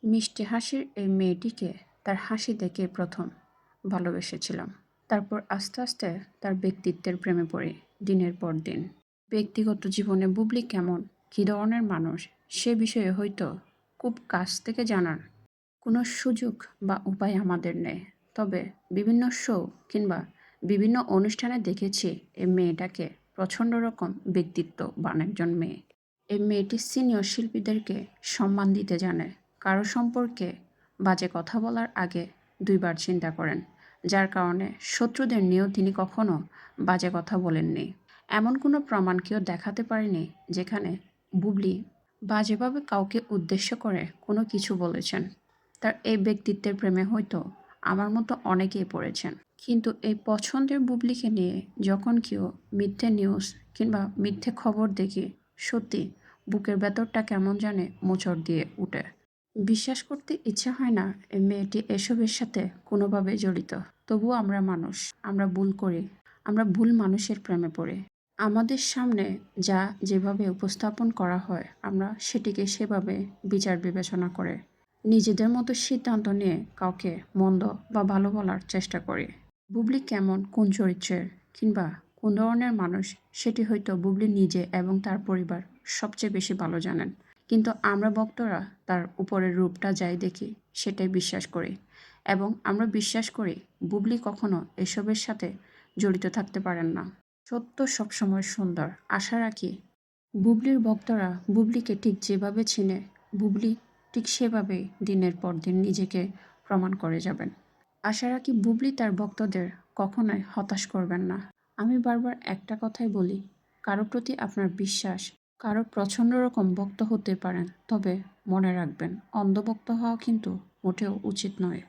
মিষ্টি হাসির এই মেয়েটিকে তার হাসি দেখে প্রথম ভালোবেসেছিলাম। তারপর আস্তে আস্তে তার ব্যক্তিত্বের প্রেমে পড়ি দিনের পর দিন। ব্যক্তিগত জীবনে বুবলি কেমন, কী ধরনের মানুষ, সে বিষয়ে হয়তো খুব কাছ থেকে জানার কোনো সুযোগ বা উপায় আমাদের নেই। তবে বিভিন্ন শো কিংবা বিভিন্ন অনুষ্ঠানে দেখেছি এই মেয়েটাকে প্রচণ্ড রকম ব্যক্তিত্ববান একজন মেয়ে। এই মেয়েটি সিনিয়র শিল্পীদেরকে সম্মান দিতে জানে। কারো সম্পর্কে বাজে কথা বলার আগে দুইবার চিন্তা করেন, যার কারণে শত্রুদের নিয়েও তিনি কখনো বাজে কথা বলেননি। এমন কোনো প্রমাণ কেউ দেখাতে পারেনি যেখানে বুবলি বাজেভাবে কাউকে উদ্দেশ্য করে কোনো কিছু বলেছেন। তার এই ব্যক্তিত্বের প্রেমে হয়তো আমার মতো অনেকেই পড়েছেন। কিন্তু এই পছন্দের বুবলিকে নিয়ে যখন কেউ মিথ্যে নিউজ কিংবা মিথ্যে খবর দেখি, সত্যি বুকের ভেতরটা কেমন জানে মোচড় দিয়ে উঠে। বিশ্বাস করতে ইচ্ছা হয় না এই মেয়েটি এসবের সাথে কোনোভাবে জড়িত। তবুও আমরা মানুষ, আমরা ভুল করি, আমরা ভুল মানুষের প্রেমে পড়ি। আমাদের সামনে যা যেভাবে উপস্থাপন করা হয় আমরা সেটিকে সেভাবে বিচার বিবেচনা করে নিজেদের মতো সিদ্ধান্ত নিয়ে কাউকে মন্দ বা ভালো বলার চেষ্টা করি। বুবলি কেমন, কোন চরিত্রের কিংবা কোন ধরনের মানুষ সেটি হয়তো বুবলি নিজে এবং তার পরিবার সবচেয়ে বেশি ভালো জানেন। কিন্তু আমরা ভক্তরা তার উপরের রূপটা যাই দেখি সেটাই বিশ্বাস করি, এবং আমরা বিশ্বাস করি বুবলি কখনো এসবের সাথে জড়িত থাকতে পারেন না। সত্য সবসময় সুন্দর। আশা রাখি বুবলির ভক্তরা বুবলিকে ঠিক যেভাবে চিনে, বুবলি ঠিক সেভাবেই দিনের পর দিন নিজেকে প্রমাণ করে যাবেন। আশা রাখি বুবলি তার ভক্তদের কখনোই হতাশ করবেন না। আমি বারবার একটা কথাই বলি, কারো প্রতি আপনার বিশ্বাস, কারো প্রচণ্ড রকম ভক্ত হতে পারেন, তবে মনে রাখবেন অন্ধভক্ত হওয়া কিন্তু মোটেও উচিত নয়।